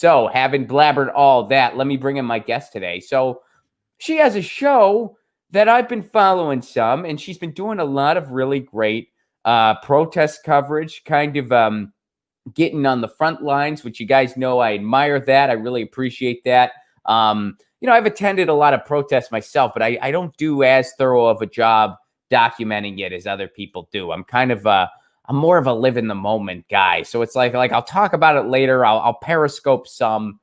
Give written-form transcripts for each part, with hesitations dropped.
So having blabbered all that, let me bring in my guest today. So she has a show that I've been following some, and she's been doing a lot of really great protest coverage, kind of getting on the front lines, which you guys know I admire that. I really appreciate that. I've attended a lot of protests myself, but I don't do as thorough of a job documenting it as other people do. I'm more of a live in the moment guy. So it's like I'll talk about it later. I'll periscope some,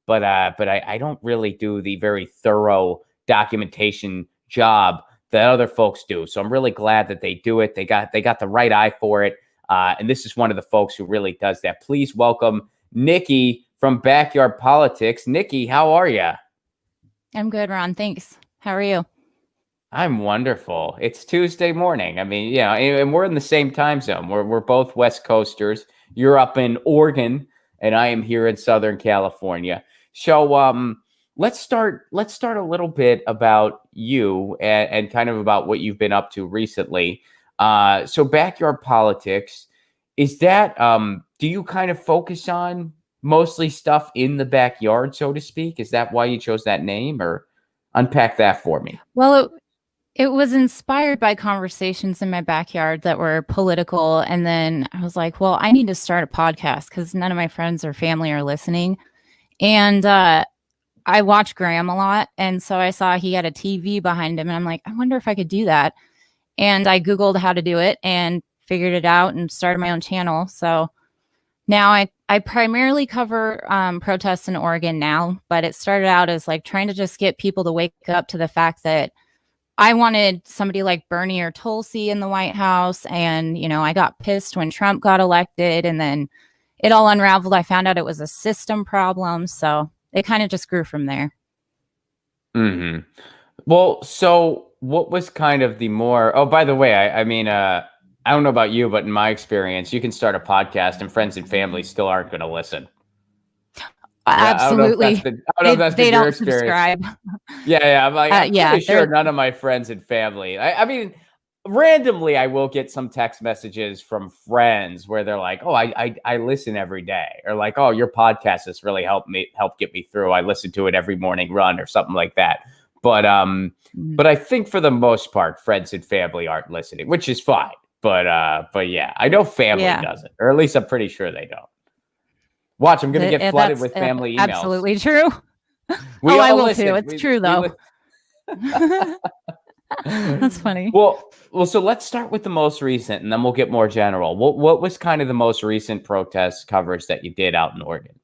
but I don't really do the very thorough documentation job that other folks do. So I'm really glad that they do it. They got the right eye for it. And this is one of the folks who really does that. Please welcome Nikki from Backyard Politics. Nikki, how are you? I'm good, Ron. Thanks. How are you? I'm wonderful. It's Tuesday morning. I mean, and we're in the same time zone. We're both West Coasters. You're up in Oregon, and I am here in Southern California. So let's start a little bit about you and kind of about what you've been up to recently. So Backyard Politics, is that do you kind of focus on mostly stuff in the backyard, so to speak? Is that why you chose that name, or unpack that for me? Well, it was inspired by conversations in my backyard that were political. And then I was like, well, I need to start a podcast because none of my friends or family are listening. And I watch Graham a lot. And so I saw he had a TV behind him. And I'm like, I wonder if I could do that. And I Googled how to do it and figured it out and started my own channel. So now I primarily cover protests in Oregon now, but it started out as like trying to just get people to wake up to the fact that I wanted somebody like Bernie or Tulsi in the White House. And, I got pissed when Trump got elected, and then it all unraveled. I found out it was a system problem. So it kind of just grew from there. Mm-hmm. Well, so what was kind of the more, oh, by the way, I don't know about you, but in my experience, you can start a podcast and friends and family still aren't going to listen. Absolutely. I don't know if that's they your don't experience. subscribe. Yeah. I'm like, I'm pretty sure none of my friends and family. I mean, randomly, I will get some text messages from friends where they're like, "Oh, I listen every day," or like, "Oh, your podcast has really helped get me through. I listen to it every morning run," or something like that. But I think for the most part, friends and family aren't listening, which is fine. But yeah, I know family doesn't, or at least I'm pretty sure they don't. Watch, I'm going to get flooded with family emails. Absolutely true. I will too. It's true though. That's funny. Well, so let's start with the most recent, and then we'll get more general. What was kind of the most recent protest coverage that you did out in Oregon?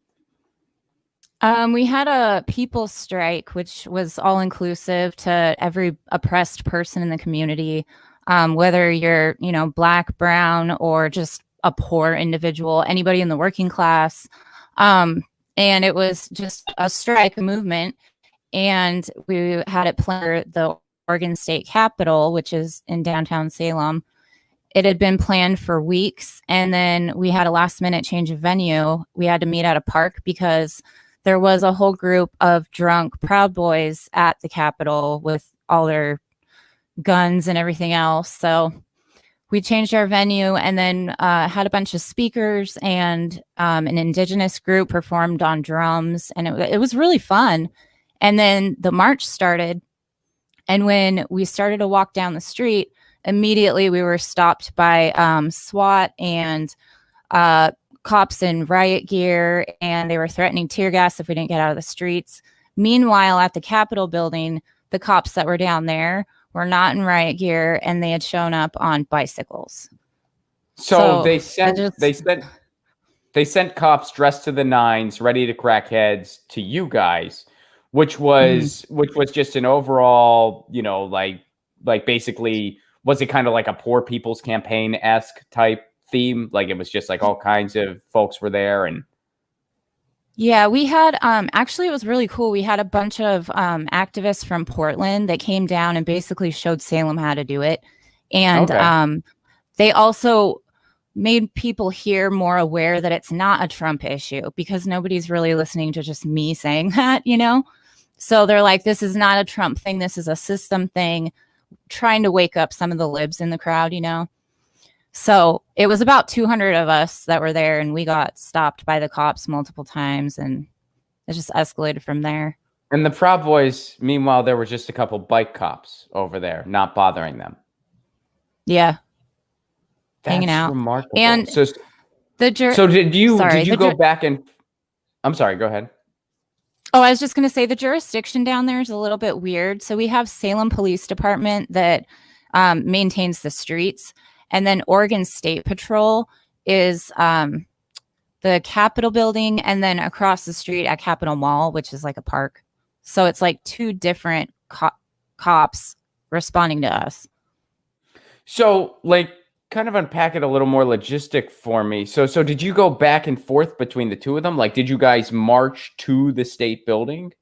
We had a people's strike, which was all inclusive to every oppressed person in the community, whether you're, Black, brown, or just a poor individual, anybody in the working class. And it was just a strike, a movement. And we had it planned the Oregon State Capitol, which is in downtown Salem. It had been planned for weeks. And then we had a last minute change of venue. We had to meet at a park because there was a whole group of drunk Proud Boys at the Capitol with all their guns and everything else. So we changed our venue and then had a bunch of speakers, and an indigenous group performed on drums. And it was really fun. And then the march started. And when we started to walk down the street, immediately we were stopped by SWAT and cops in riot gear, and they were threatening tear gas if we didn't get out of the streets. Meanwhile, at the Capitol building, the cops that were down there were not in riot gear, and they had shown up on bicycles. So they sent cops dressed to the nines, ready to crack heads to you guys, which was just an overall, like basically, was it kind of like a poor people's campaign-esque type theme? Like it was just like all kinds of folks were there. And yeah, we had actually it was really cool. We had a bunch of activists from Portland that came down and basically showed Salem how to do it. And they also made people here more aware that it's not a Trump issue, because nobody's really listening to just me saying that, So they're like, this is not a Trump thing. This is a system thing, trying to wake up some of the libs in the crowd, So it was about 200 of us that were there, and we got stopped by the cops multiple times, and it just escalated from there. And the Proud Boys, meanwhile, there were just a couple bike cops over there, not bothering them. Yeah. Hanging That's out. remarkable. And So did you go back and I'm sorry, go ahead. Oh, I was just going to say the jurisdiction down there is a little bit weird. So we have Salem Police Department that maintains the streets, and then Oregon State Patrol is the Capitol building, and then across the street at Capitol Mall, which is like a park. So it's like two different cops responding to us. So, like, kind of unpack it a little more logistic for me. So did you go back and forth between the two of them? Like, did you guys march to the state building?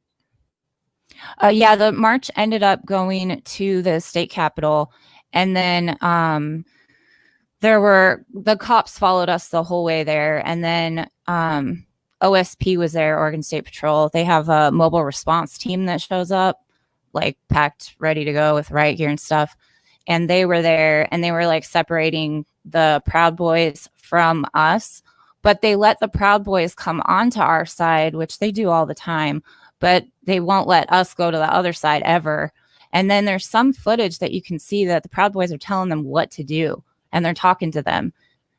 Yeah, the march ended up going to the state capitol, and then the cops followed us the whole way there, and then OSP was there, Oregon State Patrol. They have a mobile response team that shows up, like packed, ready to go with riot gear and stuff. And they were there, and they were like separating the Proud Boys from us, but they let the Proud Boys come onto our side, which they do all the time, but they won't let us go to the other side ever. And then there's some footage that you can see that the Proud Boys are telling them what to do, and they're talking to them.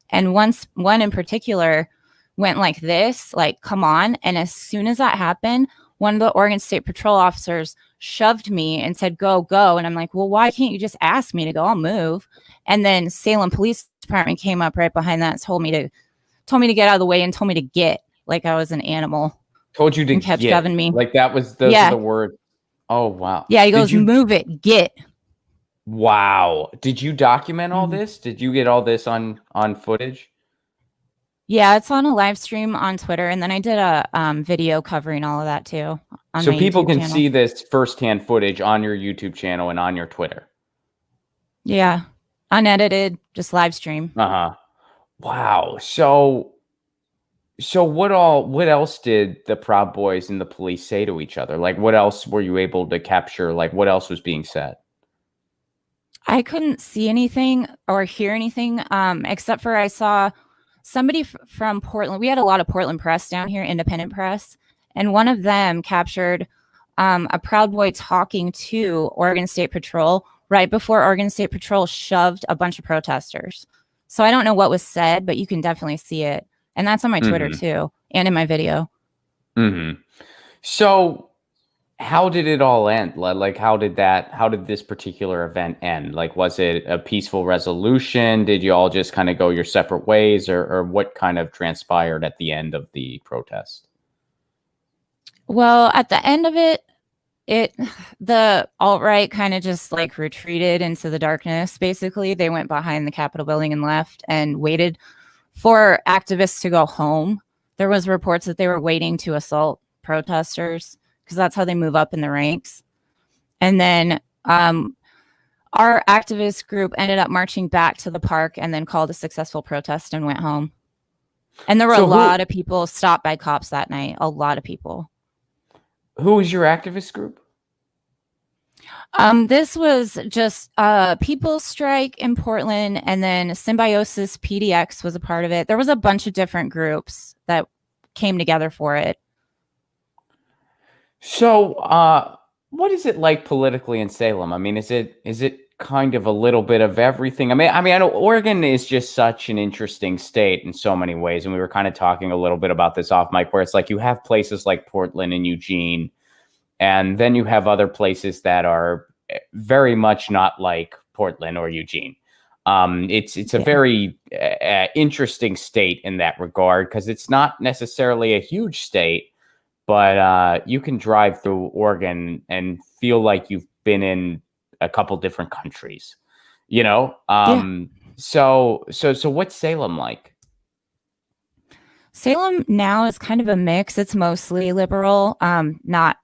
And one in particular went like this, like, come on. And as soon as that happened, one of the Oregon State Patrol officers shoved me and said, go. And I'm like, well, why can't you just ask me to go? I'll move. And then Salem Police Department came up right behind that and told me to get out of the way and told me to get, like I was an animal. Told you to and kept get. shoving me. Like those are the words. Oh, wow. Yeah, he goes, move it, get. Wow. Did you document all this? Did you get all this on footage? Yeah, it's on a live stream on Twitter, and then I did a video covering all of that too. So people can see this firsthand footage on your YouTube channel and on your Twitter. Yeah, unedited, just live stream. Wow. So what else did the Proud Boys and the police say to each other? Like, what else were you able to capture? Like, what else was being said? I couldn't see anything or hear anything, except for I saw somebody from Portland. We had a lot of Portland press down here, independent press, and one of them captured a Proud Boy talking to Oregon State Patrol right before Oregon State Patrol shoved a bunch of protesters. So I don't know what was said, but you can definitely see it. And that's on my Twitter too, and in my video. So how did it all end? Like, how did this particular event end? Like, was it a peaceful resolution? Did you all just kind of go your separate ways, or what kind of transpired at the end of the protest? Well, at the end of it, the alt-right kind of just like retreated into the darkness. Basically, they went behind the Capitol building and left and waited for activists to go home. There was reports that they were waiting to assault protesters, because that's how they move up in the ranks. And then our activist group ended up marching back to the park and then called a successful protest and went home. And there were a lot of people stopped by cops that night. A lot of people. Who was your activist group? This was just People's Strike in Portland, and then Symbiosis PDX was a part of it. There was a bunch of different groups that came together for it. So, what is it like politically in Salem? I mean, is it kind of a little bit of everything? I mean, I know Oregon is just such an interesting state in so many ways, and we were kind of talking a little bit about this off mic, where it's like you have places like Portland and Eugene, and then you have other places that are very much not like Portland or Eugene. It's a very interesting state in that regard, because it's not necessarily a huge state, but you can drive through Oregon and feel like you've been in a couple different countries, you know? So what's Salem like? Salem now is kind of a mix. It's mostly liberal, not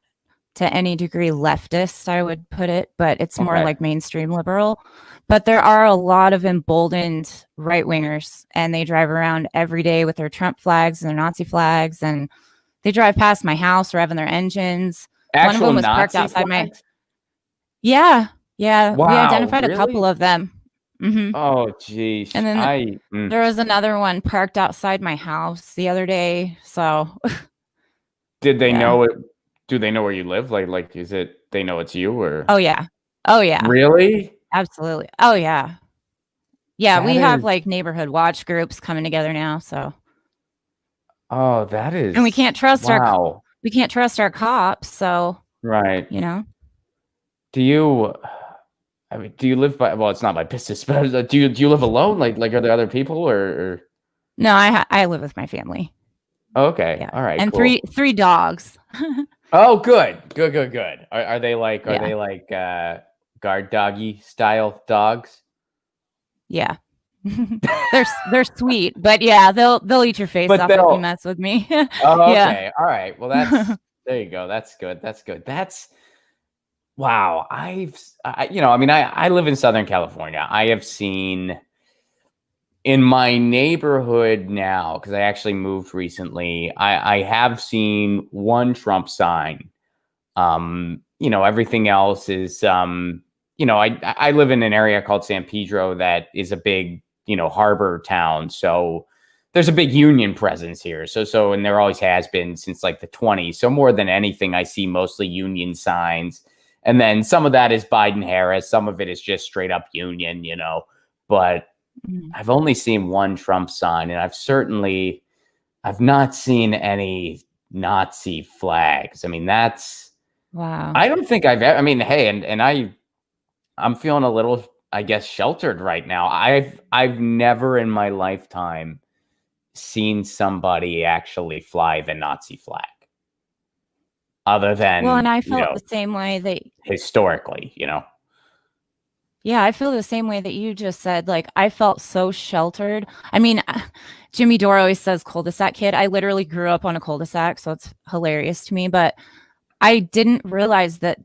to any degree leftist, I would put it, but it's more like mainstream liberal. But there are a lot of emboldened right-wingers, and they drive around every day with their Trump flags and their Nazi flags, and they drive past my house revving their engines. Actual one of them was Nazi parked outside flags? Yeah. Wow, We identified really? a couple of them. Oh, geez. And then there was another one parked outside my house the other day. So Did they Yeah. know it? Do they know where you live? Like, is it they know it's you or Oh, yeah. Oh, yeah. really? Absolutely. Oh, yeah. Yeah, That we have, is like, neighborhood watch groups coming together now, so oh, that and is wow. we can't trust our cops, so, Right. you know? Do you I mean, do you live by well, it's not my business, but do you live alone? Like are there other people or No, I live with my family. okay. Yeah, All right, and cool. 3 dogs. Oh, good. Good, good, good. Are they like Yeah, guard doggy style dogs? yeah. They're sweet, but yeah, they'll eat your face But off if you they'll mess with me. oh, Yeah. okay. All right. Well, that's there you go. That's good. That's good. That's wow. I mean, I live in Southern California. I have seen in my neighborhood now, because I actually moved recently, I have seen one Trump sign. Everything else is I live in an area called San Pedro that is a big, harbor town. So there's a big union presence here. So and there always has been since like the 20s. So more than anything, I see mostly union signs. And then some of that is Biden Harris, some of it is just straight up union. But Mm. I've only seen one Trump sign, and I've not seen any Nazi flags. I mean, Wow. I don't think I mean, hey, and I'm feeling a little, I guess, sheltered right now. I've never in my lifetime seen somebody actually fly the Nazi flag, other Well, and than, I felt the same way that historically. yeah, I feel the same way that you just said. Like, I felt so sheltered. I mean, Jimmy Dore always says cul-de-sac kid. I literally grew up on a cul-de-sac, so it's hilarious to me. But I didn't realize that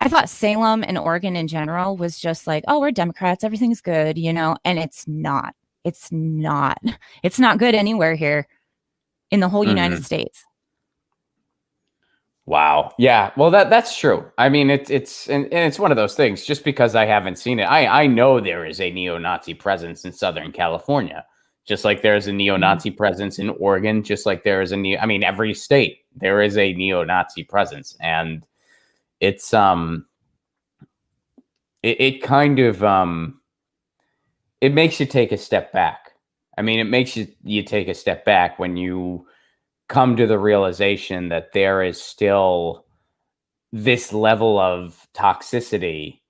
I thought Salem and Oregon in general was just like, oh, we're Democrats, everything's good, and it's not. It's not. It's not good anywhere here in the whole United Mhm. States. Wow. Yeah. Well, that's true. I mean, and it's one of those things. Just because I haven't seen it, I know there is a neo-Nazi presence in Southern California, just like there's a Mhm. neo-Nazi presence in Oregon, just like there is I mean, every state there is a neo-Nazi presence, and it's it kind of it makes you take a step back. I mean, it makes you take a step back when you come to the realization that there is still this level of toxicity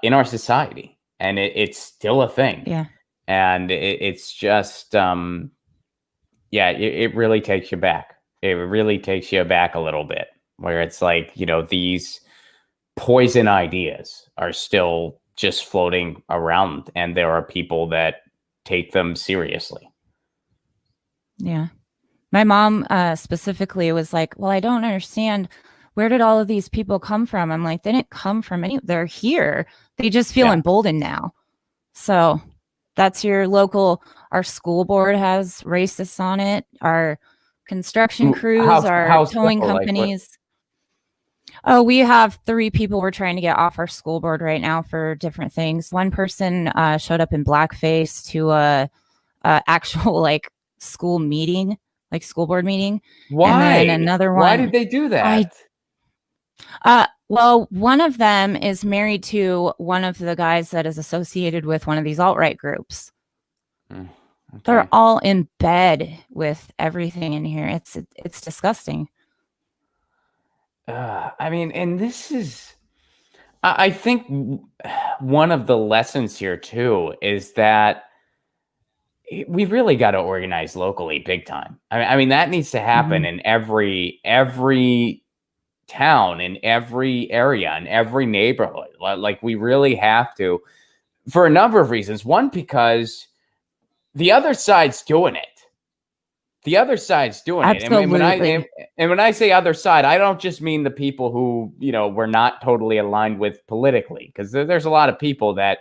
in our society, and it's still a thing. Yeah. And it's just, yeah, it really takes you back. It really takes you back a little bit, where it's like, these poison ideas are still just floating around, and there are people that take them seriously. Yeah. My mom specifically was like, well, I don't understand. Where did all of these people come from? I'm like, they didn't come from they're here. They just feel Yeah. emboldened now. So that's our school board has racists on it. Our construction crews, our How towing so? Like what? companies. Oh, we have 3 people we're trying to get off our school board right now for different things. One person showed up in blackface to a actual like school meeting, like school board meeting. And then Why? another Why one, did they do I, that? well, one of them is married to one of the guys that is associated with one of these alt-right groups. Mm, They're okay. all in bed with everything in here. It's disgusting. I mean, and this is, I think one of the lessons here too is that we really got to organize locally big time. I mean that needs to happen Mhm. in every town, in every area, in every neighborhood. Like we really have to, for a number of reasons. One, because the other side's doing it. The other side's doing it. Absolutely. And when I say other side, I don't just mean the people who, we're not totally aligned with politically, because there's a lot of people that,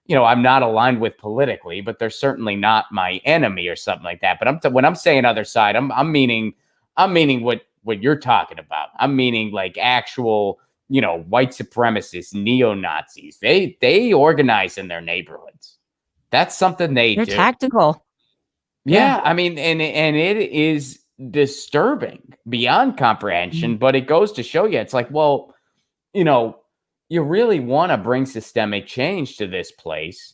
I'm not aligned with politically, but they're certainly not my enemy or something like that. But when I'm saying other side, I'm meaning what you're talking about. I'm meaning like actual, white supremacists, neo-Nazis. They organize in their neighborhoods. That's something they They're do. tactical. Yeah. Yeah, I mean, and it is disturbing beyond comprehension, but it goes to show you, it's like, well, you know, you really want to bring systemic change to this place.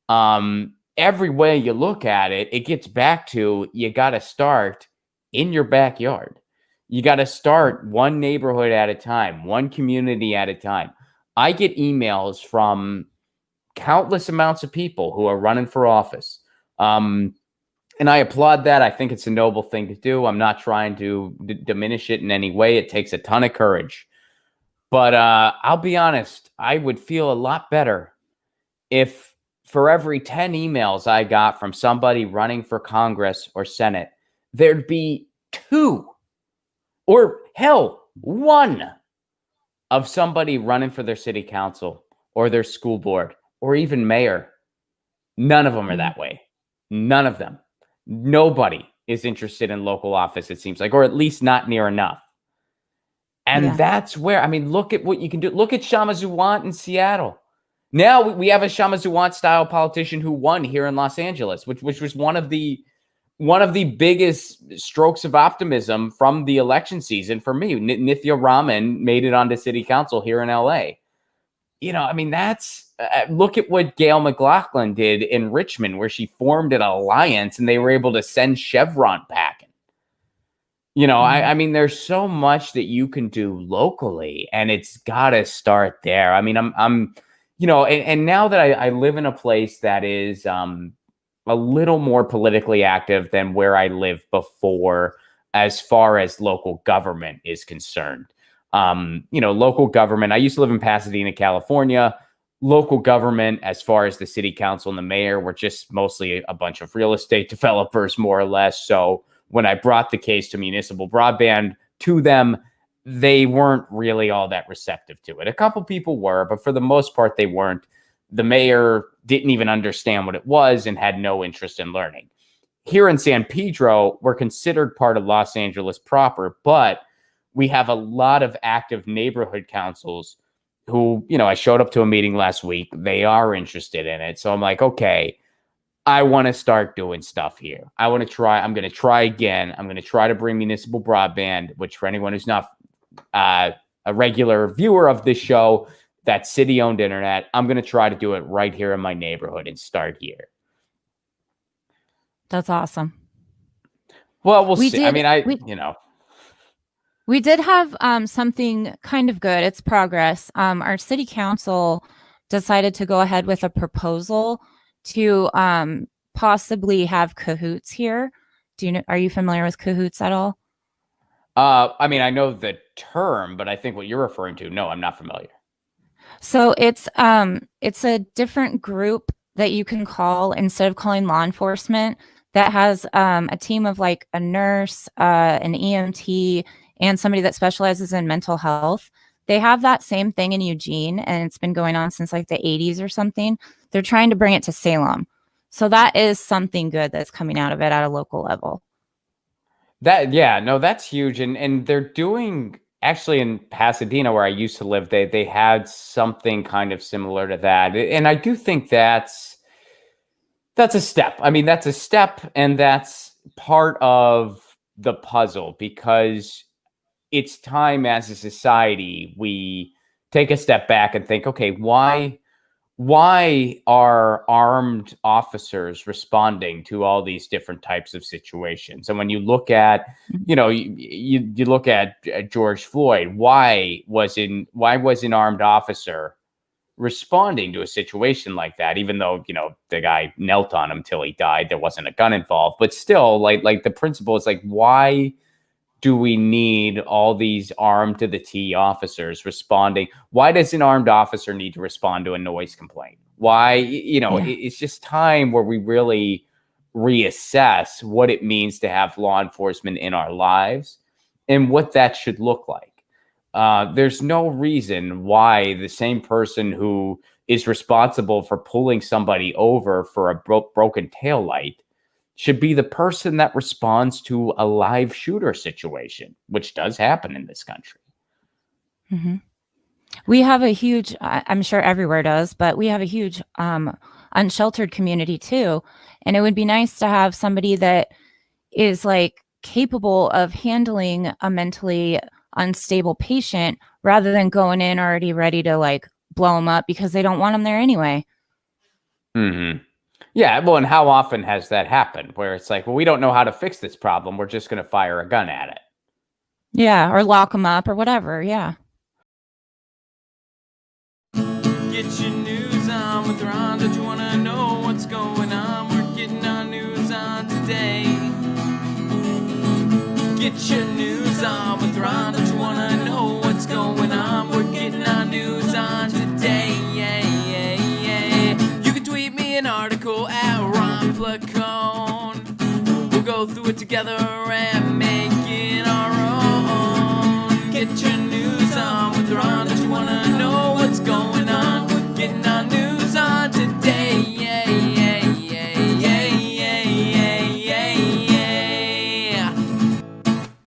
Every way you look at it, it gets back to, you got to start in your backyard. You got to start one neighborhood at a time, one community at a time. I get emails from countless amounts of people who are running for office. And I applaud that. I think it's a noble thing to do. I'm not trying to diminish it in any way. It takes a ton of courage. But I'll be honest, I would feel a lot better if for every 10 emails I got from somebody running for Congress or Senate, there'd be 2 or hell, 1 of somebody running for their city council or their school board or even mayor. None of them are that way. None of them. Nobody is interested in local office, it seems like, or at least not near enough. And that's where, I mean, look at what you can do. Look at Shama Zawant in Seattle. Now we have a Shama Zawant style politician who won here in Los Angeles, which was one of the biggest strokes of optimism from the election season for me. Nithya Raman made it onto city council here in LA. You know, I mean, that's look at what Gail McLaughlin did in Richmond, where she formed an alliance and they were able to send Chevron packing. You know, I mean, there's so much that you can do locally, and it's got to start there. I mean, I'm, you know, and now that I live in a place that is a little more politically active than where I lived before, as far as local government is concerned. You know, local government, I used to live in Pasadena, California. Local government, as far as the city council and the mayor, were just mostly a bunch of real estate developers, more or less. So when I brought the case to municipal broadband to them, they weren't really all that receptive to it. A couple people were, but for the most part, they weren't. The mayor didn't even understand what it was and had no interest in learning. Here in San Pedro, we're considered part of Los Angeles proper, but we have a lot of active neighborhood councils who, you know, I showed up to a meeting last week. They are interested in it. So I'm like, okay, I want to start doing stuff here. I'm going to try again. I'm going to try to bring municipal broadband, which for anyone who's not a regular viewer of this show, that's city-owned internet. I'm going to try to do it right here in my neighborhood and start here. That's awesome. Well, we'll see. I mean, you know. We did have something kind of good. It's progress. Our city council decided to go ahead with a proposal to possibly have cahoots here. Are you familiar with cahoots at all? I mean, I know the term, but I think what you're referring to, no, I'm not familiar. So it's a different group that you can call instead of calling law enforcement, that has a team of like a nurse, an EMT, and somebody that specializes in mental health. They have that same thing in Eugene, and it's been going on since like the 80s or something. They're trying to bring it to Salem. So that is something good that's coming out of it at a local level. That's huge. And they're doing, actually in Pasadena, where I used to live, they had something kind of similar to that. And I do think that's a step. I mean, that's a step, and that's part of the puzzle, because it's time as a society we take a step back and think, okay, why are armed officers responding to all these different types of situations? And when you look at, you know, you look at George Floyd, why was an armed officer responding to a situation like that, even though, you know, the guy knelt on him till he died, there wasn't a gun involved, but still, like the principle is like, why do we need all these armed to the T officers responding? Why does an armed officer need to respond to a noise complaint? Why, you know, it's just time where we really reassess what it means to have law enforcement in our lives and what that should look like. There's no reason why the same person who is responsible for pulling somebody over for a broken taillight should be the person that responds to a live shooter situation, which does happen in this country. Mm-hmm. We have a huge, I'm sure everywhere does, but we have a huge unsheltered community too. And it would be nice to have somebody that is like capable of handling a mentally unstable patient rather than going in already ready to like blow them up because they don't want them there anyway. Mm-hmm. Yeah, well, and how often has that happened where it's like, well, we don't know how to fix this problem. We're just going to fire a gun at it. Yeah, or lock them up or whatever. Yeah. Get your news on with Ron. Don't you want to know what's going on? We're getting our news on today. Get your news on with Ron. Don't you want to know what's going on? We're getting our news on today. Yeah, yeah, yeah. You can tweet me an article at Ron Placone. We'll go through it together and make it our own. Get your news on with Ron. Don't you want to know what's going on? We're getting